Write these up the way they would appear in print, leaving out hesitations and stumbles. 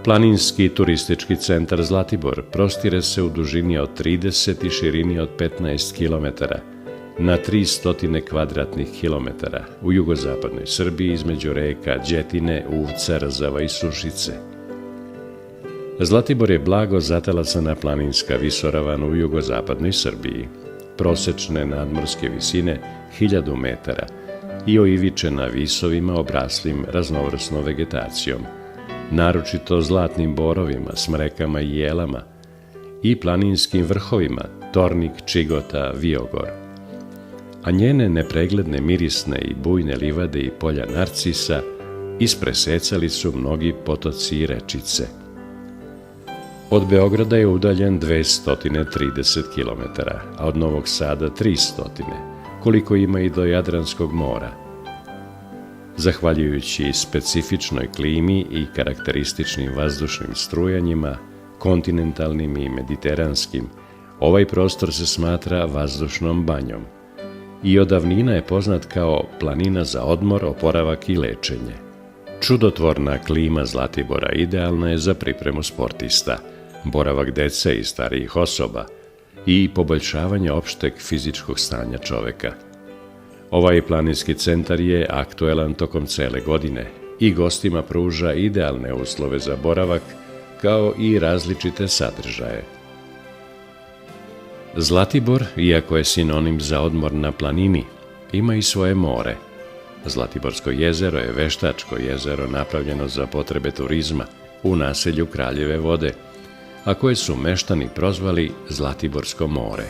Planinski turistički centar Zlatibor prostire se u dužini od 30 i širini od 15 km na 300 kvadratnih kilometara u jugozapadnoj Srbiji između reka Đetine, Uvca, Rzava i Sušice. Zlatibor je blago zatalacana planinska visoravan u jugozapadnoj Srbiji, prosečne nadmorske visine 1000 metara i oivičena visovima obraslim raznovrsnom vegetacijom, naročito zlatnim borovima, smrekama i jelama i planinskim vrhovima Tornik, Čigota, Viogor. A njene nepregledne mirisne i bujne livade i polja narcisa ispresecali su mnogi potoci i rečice. Od Beograda je udaljen 230 km, a od Novog Sada 300, koliko ima i do Jadranskog mora. Zahvaljujući specifičnoj klimi i karakterističnim vazdušnim strujanjima, kontinentalnim i mediteranskim, ovaj prostor se smatra vazdušnom banjom i od davnina je poznat kao planina za odmor, oporavak i lečenje. Čudotvorna klima Zlatibora idealna je za pripremu sportista, boravak dece i starijih osoba i poboljšavanje opšteg fizičkog stanja čoveka. Ovaj planinski centar je aktuelan tokom cele godine i gostima pruža idealne uslove za boravak, kao i različite sadržaje. Zlatibor, iako je sinonim za odmor na planini, ima i svoje more. Zlatiborsko jezero je veštačko jezero napravljeno za potrebe turizma u naselju Kraljeve vode, a koje su meštani prozvali Zlatiborsko more.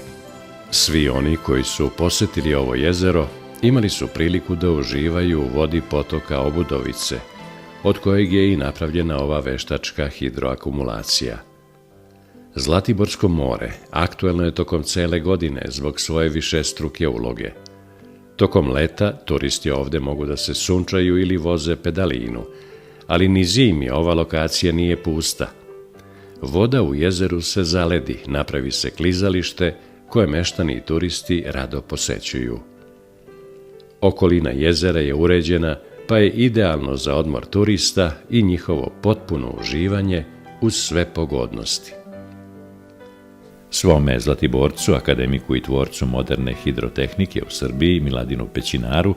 Svi oni koji su posetili ovo jezero imali su priliku da uživaju u vodi potoka Obudovice, od kojeg je i napravljena ova veštačka hidroakumulacija. Zlatiborsko more aktuelno je tokom cele godine zbog svoje višestruke uloge. Tokom leta turisti ovde mogu da se sunčaju ili voze pedalinu, ali ni zimi ova lokacija nije pusta. Voda u jezeru se zaledi, napravi se klizalište koje meštani i turisti rado posećuju. Okolina jezera je uređena, pa je idealno za odmor turista i njihovo potpuno uživanje uz sve pogodnosti. Svome Zlatiborcu, akademiku i tvorcu moderne hidrotehnike u Srbiji, Miladinu Pećinaru,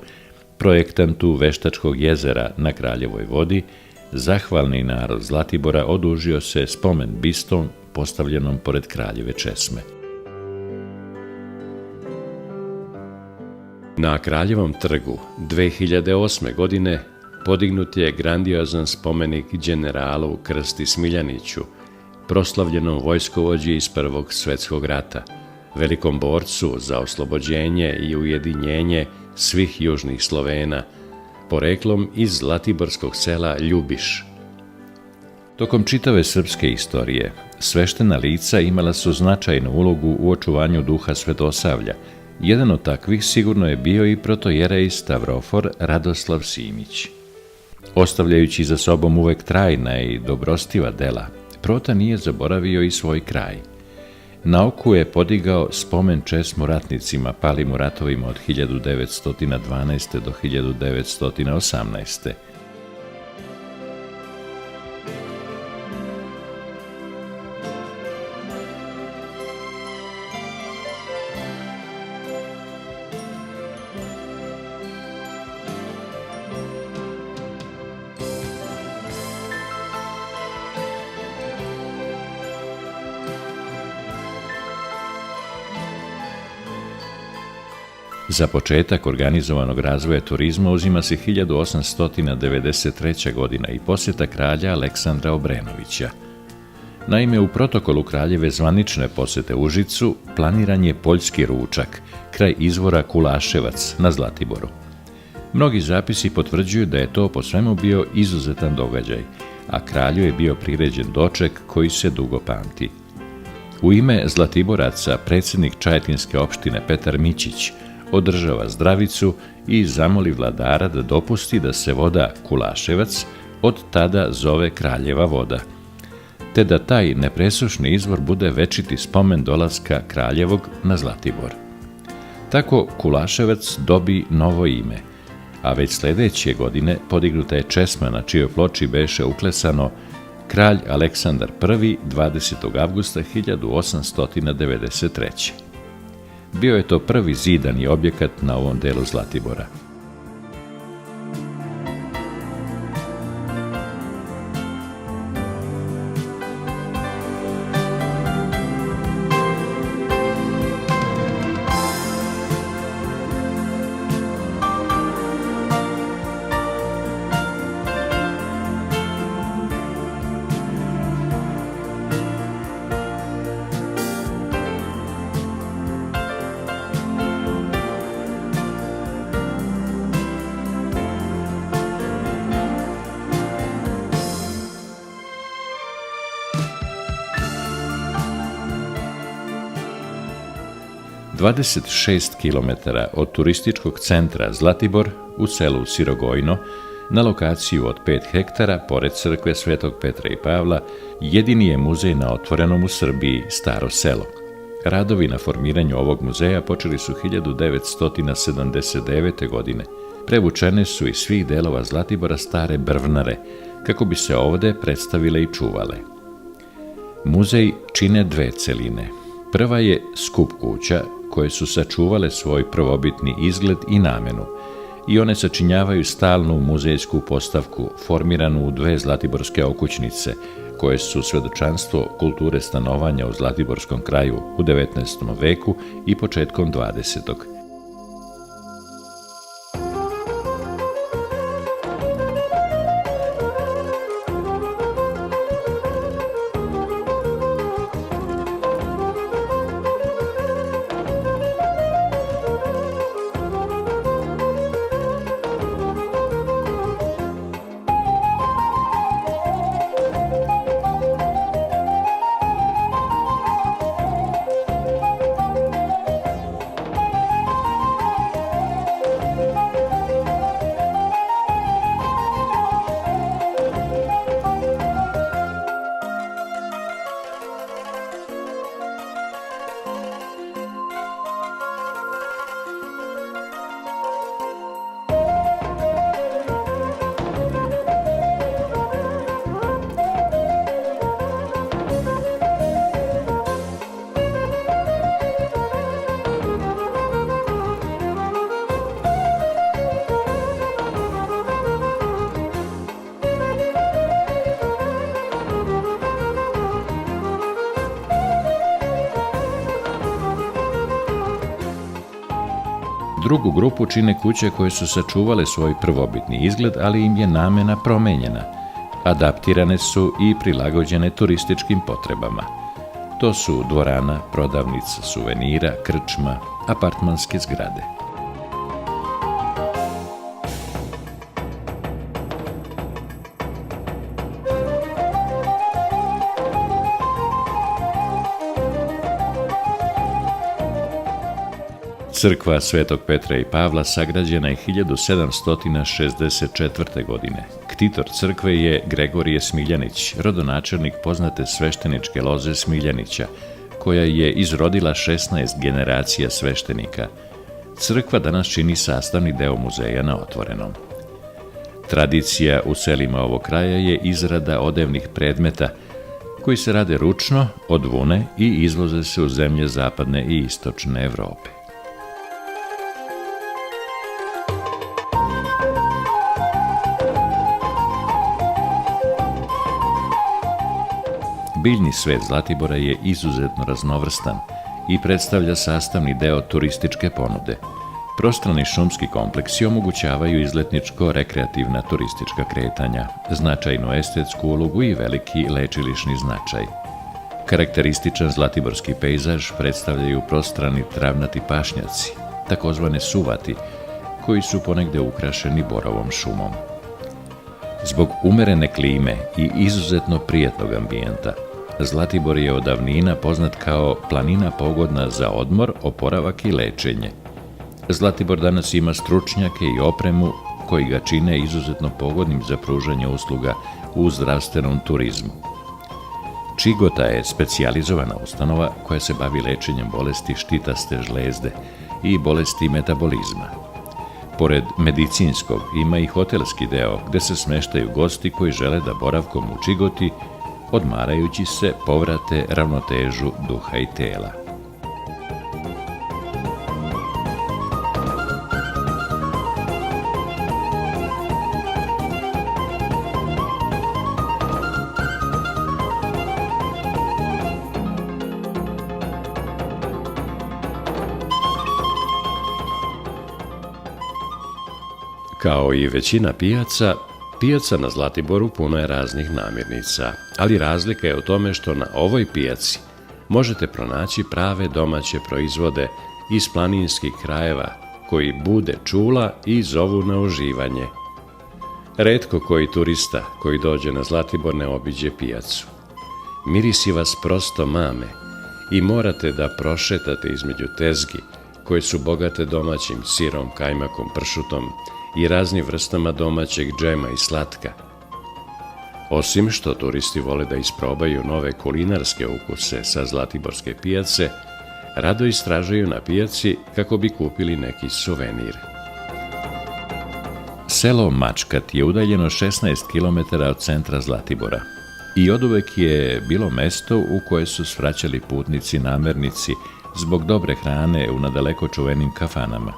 projektantu veštačkog jezera na Kraljevoj vodi, zahvalni narod Zlatibora odužio se spomen bistom postavljenom pored Kraljeve česme. Na Kraljevom trgu 2008. godine podignut je grandiozan spomenik generalu Krsti Smiljaniću, proslavljenom vojskovođi iz Prvog svetskog rata, velikom borcu za oslobođenje i ujedinjenje svih južnih Slovena, poreklom iz zlatiborskog sela Ljubiš. Tokom čitave srpske istorije, sveštena lica imala su značajnu ulogu u očuvanju duha Svetosavlja. Jedan od takvih sigurno je bio i protojerej Stavrofor Radoslav Simić. Ostavljajući za sobom uvek trajna i dobrostiva dela, prota nije zaboravio i svoj kraj. Na oku je podigao spomen česmu ratnicima palim u ratovima od 1912. do 1918. Za početak organizovanog razvoja turizma uzima se 1893. godina i posjeta kralja Aleksandra Obrenovića. Naime, u protokolu kraljeve zvanične posete Užicu planiran je poljski ručak, kraj izvora Kulaševac na Zlatiboru. Mnogi zapisi potvrđuju da je to po svemu bio izuzetan događaj, a kralju je bio priređen doček koji se dugo pamti. U ime Zlatiboraca predsjednik Čajetinske opštine Petar Mićić održava zdravicu i zamoli vladara da dopusti da se voda Kulaševac od tada zove Kraljeva voda, te da taj nepresušni izvor bude večiti spomen dolaska Kraljevog na Zlatibor. Tako Kulaševac dobi novo ime, a već sledeće godine podignuta je česma na čijoj ploči beše uklesano kralj Aleksandar I 20. avgusta 1893. Bio je to prvi zidani objekat na ovom delu Zlatibora. Dvadeset 6 km od turističkog centra Zlatibor u selu Sirogojno, na lokaciju od 5 hektara, pored crkve Svetog Petra i Pavla, jedini je muzej na otvorenom u Srbiji Staro selo. Radovi na formiranju ovog muzeja počeli su 1979. godine. Prevučene su iz svih delova Zlatibora stare brvnare, kako bi se ovde predstavile i čuvale. Muzej čine dve celine. Prva je skup kuća, koje su sačuvale svoj prvobitni izgled i namenu, i one sačinjavaju stalnu muzejsku postavku formiranu u dve zlatiborske okućnice, koje su svedočanstvo kulture stanovanja u zlatiborskom kraju u 19. veku i početkom 20. Drugu grupu čine kuće koje su sačuvale svoj prvobitni izgled, ali im je namena promenjena. Adaptirane su i prilagođene turističkim potrebama. To su dvorana, prodavnica suvenira, krčma, apartmanske zgrade. Crkva Svetog Petra i Pavla sagrađena je 1764. godine. Ktitor crkve je Gregorije Smiljanić, rodonačelnik poznate svešteničke loze Smiljanića, koja je izrodila 16 generacija sveštenika. Crkva danas čini sastavni deo muzeja na otvorenom. Tradicija u selima ovog kraja je izrada odevnih predmeta, koji se rade ručno, od vune i izvoze se u zemlje zapadne i istočne Evrope. Biljni svet Zlatibora je izuzetno raznovrstan i predstavlja sastavni deo turističke ponude. Prostrani šumski kompleksi omogućavaju izletničko-rekreativna turistička kretanja, značajnu estetsku ulogu i veliki lečilišni značaj. Karakterističan zlatiborski pejzaž predstavljaju prostrani travnati pašnjaci, takozvane suvati, koji su ponegde ukrašeni borovom šumom. Zbog umerene klime i izuzetno prijatnog ambijenta, Zlatibor je od davnina poznat kao planina pogodna za odmor, oporavak i lečenje. Zlatibor danas ima stručnjake i opremu koji ga čine izuzetno pogodnim za pružanje usluga u zdravstvenom turizmu. Čigota je specijalizovana ustanova koja se bavi lečenjem bolesti štitaste žlezde i bolesti metabolizma. Pored medicinskog ima i hotelski deo gde se smeštaju gosti koji žele da boravkom u Čigoti odmarajući se povrate ravnotežu duha i tela. Kao i većina pijaca, pijaca na Zlatiboru puno je raznih namirnica, ali razlika je u tome što na ovoj pijaci možete pronaći prave domaće proizvode iz planinskih krajeva koji bude čula i zovu na uživanje. Retko koji turista koji dođe na Zlatibor ne obiđe pijacu. Mirisi vas prosto mame i morate da prošetate između tezgi koje su bogate domaćim sirom, kajmakom, pršutom i raznim vrstama domaćeg džema i slatka. Osim što turisti vole da isprobaju nove kulinarske ukuse sa Zlatiborske pijace, rado istražuju na pijaci kako bi kupili neki suvenir. Selo Mačkat je udaljeno 16 km od centra Zlatibora i oduvek je bilo mesto u koje su svraćali putnici namernici zbog dobre hrane u nadaleko čuvenim kafanama.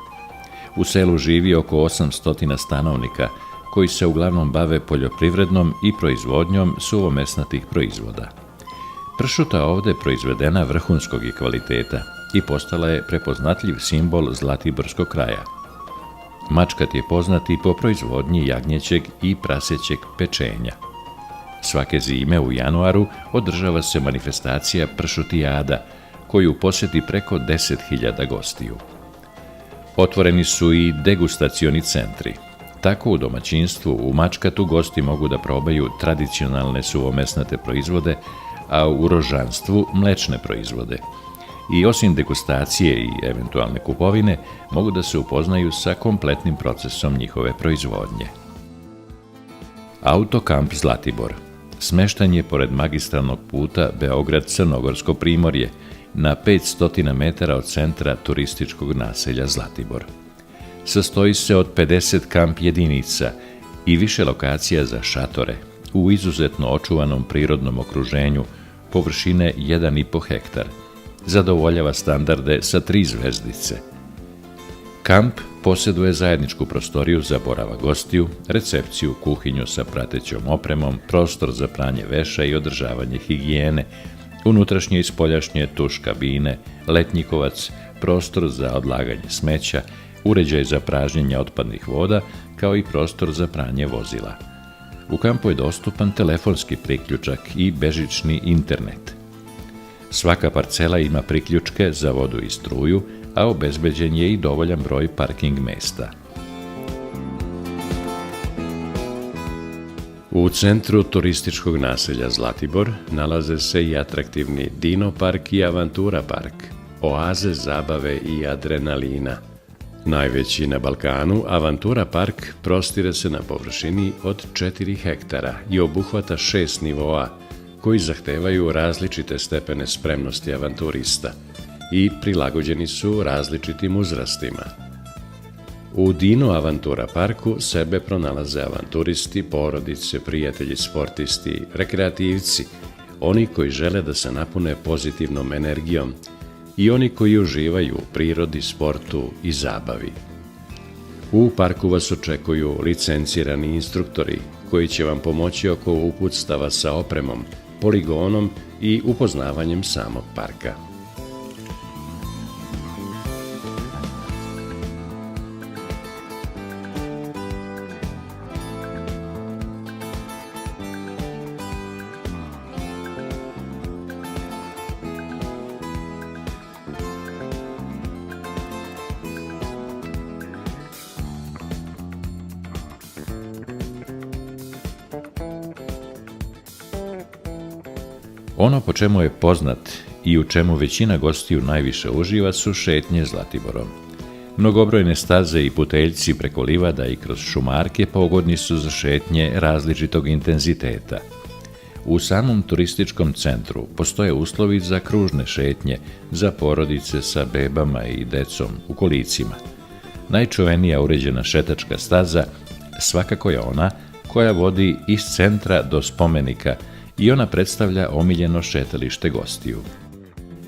U selu živi oko 800 stanovnika koji se uglavnom bave poljoprivrednom i proizvodnjom suvomesnatih proizvoda. Pršuta ovde proizvedena vrhunskog je kvaliteta i postala je prepoznatljiv simbol Zlatiborskog kraja. Mačkat je poznat i po proizvodnji jagnjećeg i prasećeg pečenja. Svake zime u januaru održava se manifestacija Pršutijada, koju posjeti preko 10.000 gostiju. Otvoreni su i degustacioni centri. Tako u domaćinstvu u Mačkatu gosti mogu da probaju tradicionalne suvomesnate proizvode, a u rožanstvu mlečne proizvode. I osim degustacije i eventualne kupovine, mogu da se upoznaju sa kompletnim procesom njihove proizvodnje. Autokamp Zlatibor smeštan je pored magistralnog puta Beograd-Crnogorsko primorje, na 500 metara od centra turističkog naselja Zlatibor. Sastoji se od 50 kamp jedinica i više lokacija za šatore u izuzetno očuvanom prirodnom okruženju površine 1,5 hektar. Zadovoljava standarde sa 3 zvezdice. Kamp posjeduje zajedničku prostoriju za boravak gostiju, recepciju, kuhinju sa pratećom opremom, prostor za pranje veša i održavanje higijene, unutrašnje i spoljašnje tuš kabine, letnjikovac, prostor za odlaganje smeća, uređaj za pražnjenje otpadnih voda, kao i prostor za pranje vozila. U kampu je dostupan telefonski priključak i bežični internet. Svaka parcela ima priključke za vodu i struju, a obezbeđen je i dovoljan broj parking mesta. U centru turističkog naselja Zlatibor nalaze se i atraktivni Dino park i Avantura park, oaze zabave i adrenalina. Najveći na Balkanu, Avantura park prostire se na površini od 4 hektara i obuhvata 6 nivoa, koji zahtevaju različite stepene spremnosti avanturista i prilagođeni su različitim uzrastima. U Dino Avantura parku sebe pronalaze avanturisti, porodice, prijatelji, sportisti, rekreativci, oni koji žele da se napune pozitivnom energijom i oni koji uživaju u prirodi, sportu i zabavi. U parku vas očekuju licencirani instruktori koji će vam pomoći oko uputstava sa opremom, poligonom i upoznavanjem samog parka. Ono po čemu je poznat i u čemu većina gostiju najviše uživa su šetnje Zlatiborom. Mnogobrojne staze i puteljci preko livada i kroz šumarke pogodni su za šetnje različitog intenziteta. U samom turističkom centru postoje uslovi za kružne šetnje za porodice sa bebama i decom u kolicima. Najčuvenija uređena šetačka staza svakako je ona koja vodi iz centra do spomenika i ona predstavlja omiljeno šetalište gostiju.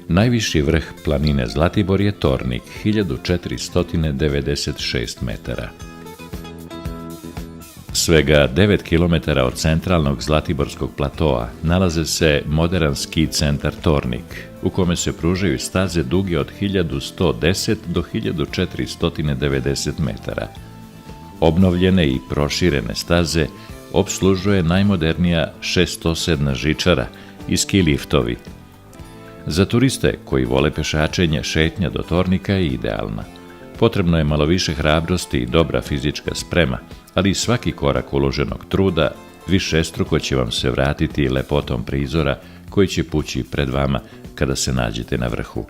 Najviši vrh planine Zlatibor je Tornik, 1496 metara. Svega 9 km od centralnog Zlatiborskog platoa nalaze se moderan ski centar Tornik, u kome se pružaju staze duge od 1110 do 1490 metara. Obnovljene i proširene staze opslužuje najmodernija šestosedna žičara i ski liftovi. Za turiste koji vole pešačenje, šetnja do Tornika je idealna. Potrebno je malo više hrabrosti i dobra fizička sprema, ali i svaki korak uloženog truda višestruko će vam se vratiti lepotom prizora koji će pući pred vama kada se nađete na vrhu.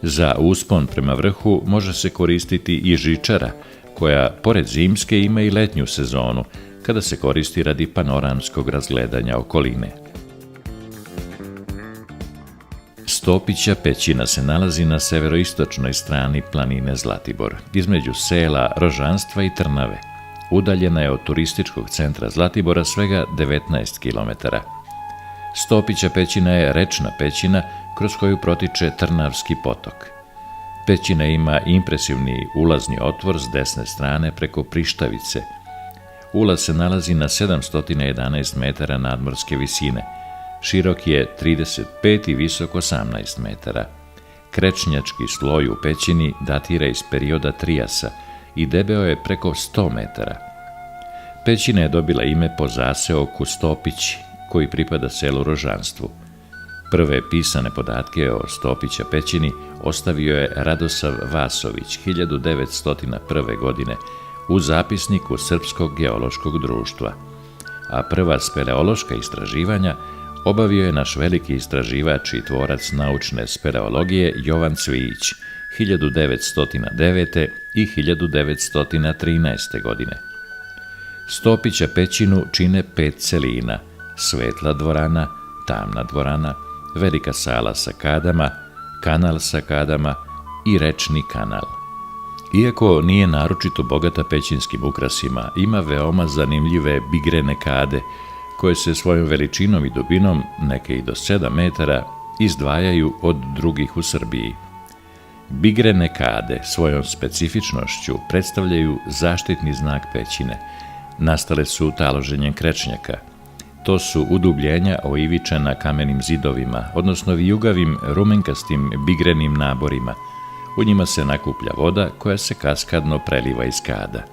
Za uspon prema vrhu može se koristiti i žičara, koja pored zimske ima i letnju sezonu, kada se koristi radi panoramskog razgledanja okoline. Stopića pećina se nalazi na severoistočnoj strani planine Zlatibor, između sela Rožanstva i Trnave. Udaljena je od turističkog centra Zlatibora svega 19 km. Stopića pećina je rečna pećina kroz koju protiče Trnavski potok. Pećina ima impresivni ulazni otvor s desne strane preko Prištavice. Ulaz se nalazi na 711 metara nadmorske visine. Širok je 35 i visok 18 metara. Krečnjački sloj u pećini datira iz perioda Trijasa i debeo je preko 100 metara. Pećina je dobila ime po zaseoku Stopići, koji pripada selu Rožanstvu. Prve pisane podatke o Stopića pećini ostavio je Radosav Vasović 1901. godine u zapisniku Srpskog geološkog društva, a prva speleološka istraživanja obavio je naš veliki istraživač i tvorac naučne speleologije Jovan Cvijić 1909. i 1913. godine. Stopića pećinu čine 5 celina: Svetla dvorana, Tamna dvorana, Velika sala sa kadama, Kanal sa kadama i Rečni kanal. Iako nije naročito bogata pećinskim ukrasima, ima veoma zanimljive bigrene kade, koje se svojom veličinom i dubinom, neke i do 7 metara, izdvajaju od drugih u Srbiji. Bigrene kade svojom specifičnošću predstavljaju zaštitni znak pećine. Nastale su taloženjem krečnjaka. To su udubljenja oivičena kamenim zidovima, odnosno vijugavim rumenkastim bigrenim naborima. U njima se nakuplja voda koja se kaskadno preliva iz kada.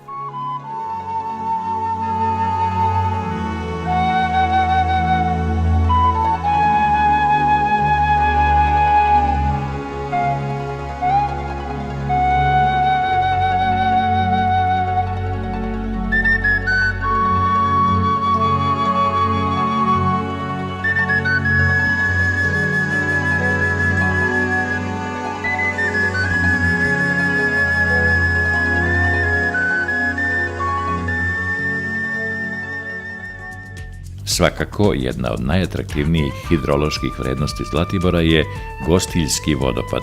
Svakako, jedna od najatraktivnijih hidroloških vrednosti Zlatibora je Gostiljski vodopad.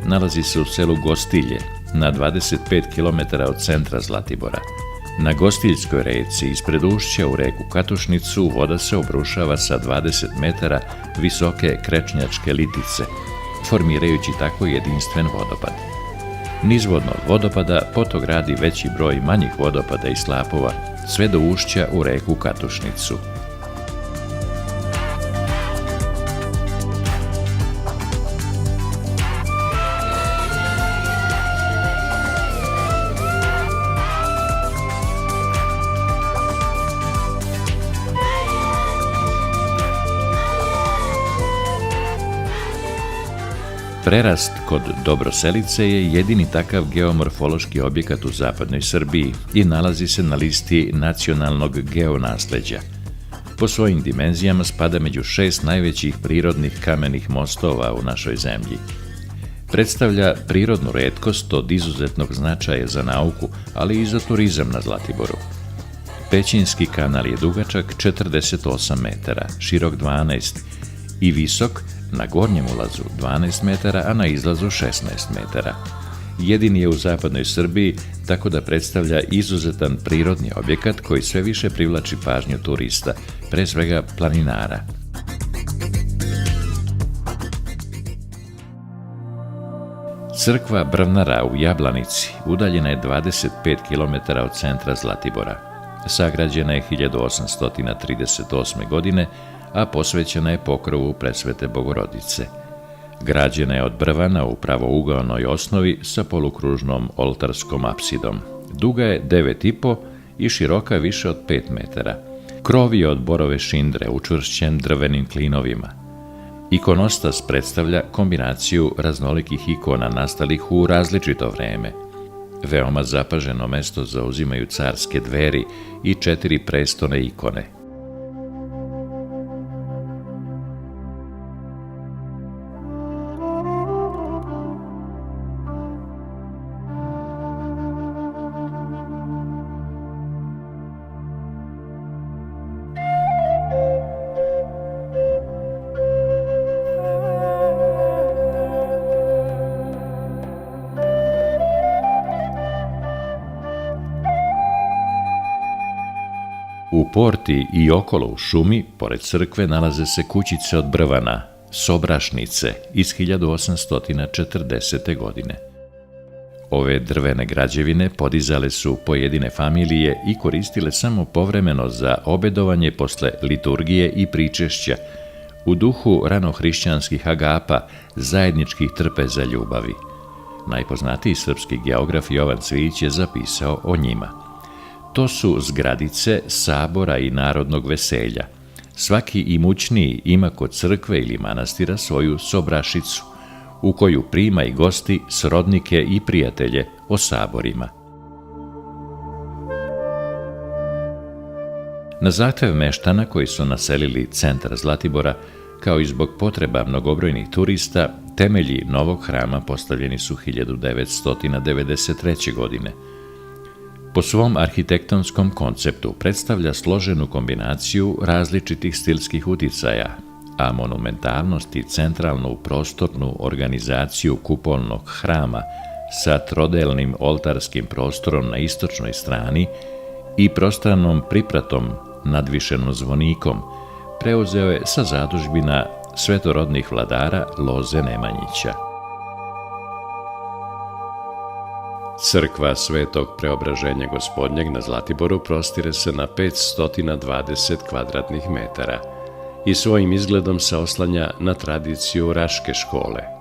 Nalazi se u selu Gostilje, na 25 km od centra Zlatibora. Na Gostiljskoj reci, ispred ušća u reku Katušnicu, voda se obrušava sa 20 metara visoke krečnjačke litice, formirajući tako jedinstven vodopad. Nizvodno od vodopada potok gradi veći broj manjih vodopada i slapova, sve do ušća u reku Katušnicu. Prerast kod Dobroselice je jedini takav geomorfološki objekat u zapadnoj Srbiji i nalazi se na listi nacionalnog geonasleđa. Po svojim dimenzijama spada među 6 najvećih prirodnih kamenih mostova u našoj zemlji. Predstavlja prirodnu retkost od izuzetnog značaja za nauku, ali i za turizam na Zlatiboru. Pećinski kanal je dugačak 48 metara, širok 12 i visok na gornjem ulazu 12 metara, a na izlazu 16 metara. Jedini je u zapadnoj Srbiji, tako da predstavlja izuzetan prirodni objekat koji sve više privlači pažnju turista, pre svega planinara. Crkva Brvnara u Jablanici udaljena je 25 km od centra Zlatibora. Sagrađena je 1838. godine, a posvećena je pokrovu Presvete Bogorodice. Građena je od brvana u pravougaonoj osnovi sa polukružnom oltarskom apsidom. Duga je 9,5 i široka više od 5 metara. Krov je od borove šindre učvršćen drvenim klinovima. Ikonostas predstavlja kombinaciju raznolikih ikona nastalih u različito vreme. Veoma zapaženo mesto zauzimaju carske dveri i 4 prestone ikone. U porti i okolo u šumi, pored crkve, nalaze se kućice od brvana, sobrašnice iz 1840. godine. Ove drvene građevine podizale su pojedine familije i koristile samo povremeno za obedovanje posle liturgije i pričešća, u duhu ranohrišćanskih agapa, zajedničkih trpeza ljubavi. Najpoznatiji srpski geograf Jovan Cvijić je zapisao o njima. To su zgradice sabora i narodnog veselja. Svaki imućniji ima kod crkve ili manastira svoju sobrašicu, u koju prima i gosti srodnike i prijatelje o saborima. Na zahtev meštana koji su naselili centar Zlatibora, kao i zbog potreba mnogobrojnih turista, temelji novog hrama postavljeni su 1993. godine. Po svom arhitektonskom konceptu predstavlja složenu kombinaciju različitih stilskih uticaja, a monumentalnost i centralnu prostornu organizaciju kupolnog hrama sa trodelnim oltarskim prostorom na istočnoj strani i prostranom pripratom nadvišenom zvonikom preuzeo je sa zadužbina svetorodnih vladara Loze Nemanjića. Crkva Svetog Preobraženja Gospodnjeg na Zlatiboru prostire se na 520 kvadratnih metara i svojim izgledom se oslanja na tradiciju Raške škole.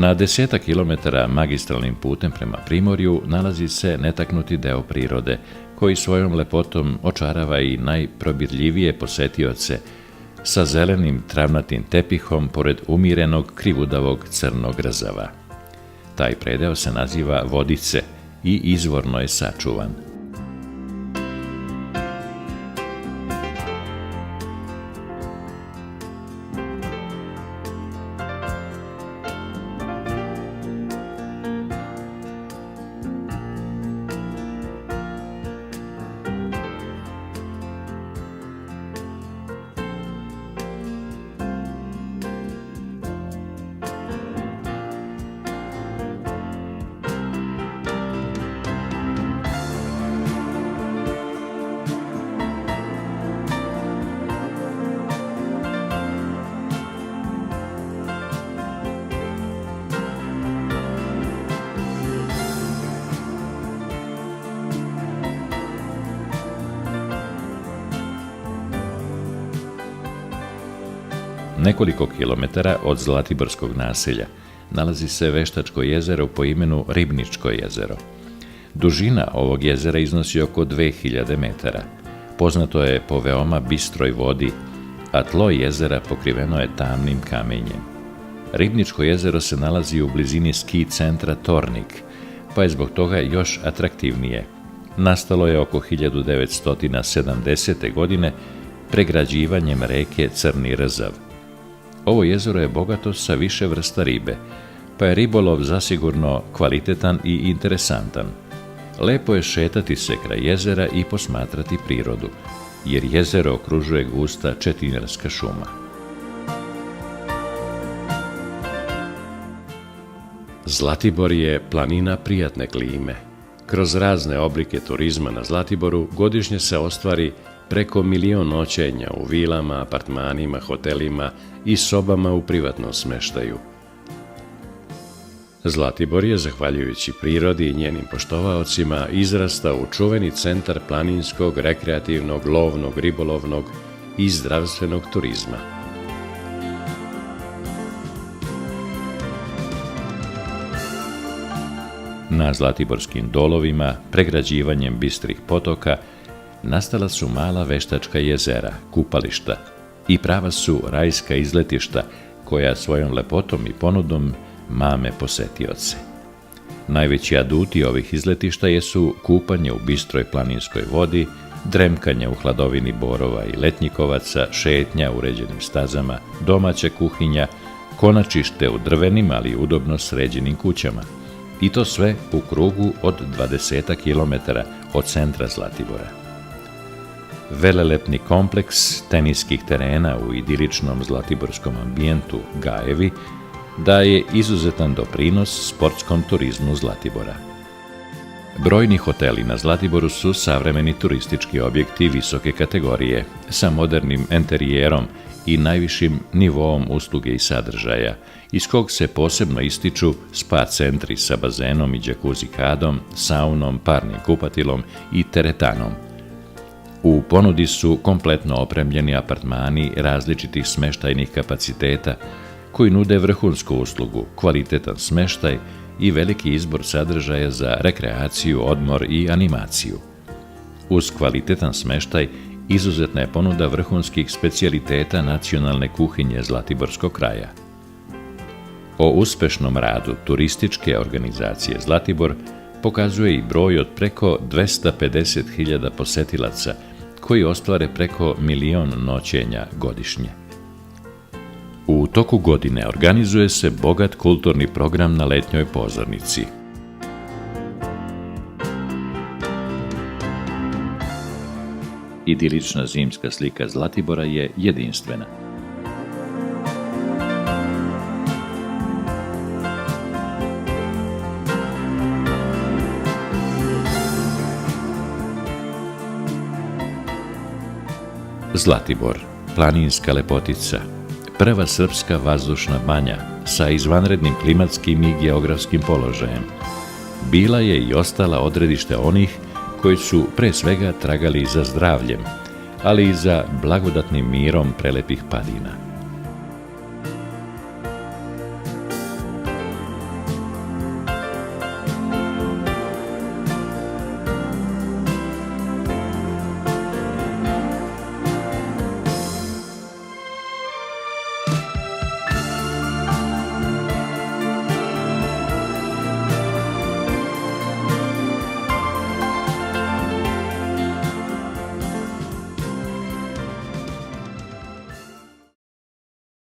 Na 10 kilometara magistralnim putem prema Primorju nalazi se netaknuti deo prirode, koji svojom lepotom očarava i najprobirljivije posetioce sa zelenim travnatim tepihom pored umirenog krivudavog crnog rzava. Taj predeo se naziva Vodice i izvorno je sačuvan. Nekoliko kilometara od Zlatiborskog naselja nalazi se veštačko jezero po imenu Ribničko jezero. Dužina ovog jezera iznosi oko 2000 metara. Poznato je po veoma bistroj vodi, a tlo jezera pokriveno je tamnim kamenjem. Ribničko jezero se nalazi u blizini ski centra Tornik, pa je zbog toga još atraktivnije. Nastalo je oko 1970. godine pregrađivanjem reke Crni Rzav. Ovo jezero je bogato sa više vrsta ribe, pa je ribolov zasigurno kvalitetan i interesantan. Lepo je šetati se kraj jezera i posmatrati prirodu, jer jezero okružuje gusta četinarska šuma. Zlatibor je planina prijatne klime. Kroz razne oblike turizma na Zlatiboru godišnje se ostvari preko 1 milion noćenja u vilama, apartmanima, hotelima i sobama u privatnom smeštaju. Zlatibor je, zahvaljujući prirodi i njenim poštovaocima, izrastao u čuveni centar planinskog, rekreativnog, lovnog, ribolovnog i zdravstvenog turizma. Na zlatiborskim dolovima, pregrađivanjem bistrih potoka, nastala su mala veštačka jezera, kupališta i prava su rajska izletišta koja svojom lepotom i ponudom mame posetioce. Najveći aduti ovih izletišta jesu kupanje u bistroj planinskoj vodi, dremkanje u hladovini borova i letnjikovaca, šetnja uređenim stazama, domaća kuhinja, konačište u drvenim, ali udobno sređenim kućama. I to sve u krugu od 20 km od centra Zlatibora. Velelepni kompleks teniskih terena u idiličnom zlatiborskom ambijentu Gajevi daje izuzetan doprinos sportskom turizmu Zlatibora. Brojni hoteli na Zlatiboru su savremeni turistički objekti visoke kategorije sa modernim enterijerom i najvišim nivoom usluge i sadržaja, iz kog se posebno ističu spa centri sa bazenom i džakuzi kadom, saunom, parnim kupatilom i teretanom. U ponudi su kompletno opremljeni apartmani različitih smeštajnih kapaciteta koji nude vrhunsku uslugu, kvalitetan smeštaj i veliki izbor sadržaja za rekreaciju, odmor i animaciju. Uz kvalitetan smeštaj izuzetna je ponuda vrhunskih specijaliteta nacionalne kuhinje Zlatiborskog kraja. O uspešnom radu turističke organizacije Zlatibor pokazuje i broj od preko 250.000 posetilaca koji ostvare preko 1 milion noćenja godišnje. U toku godine organizuje se bogat kulturni program na letnjoj pozornici. Idilična zimska slika Zlatibora je jedinstvena. Zlatibor, planinska lepotica, prva srpska vazdušna banja sa izvanrednim klimatskim i geografskim položajem, bila je i ostala odredište onih koji su pre svega tragali za zdravljem, ali i za blagodatnim mirom prelepih padina.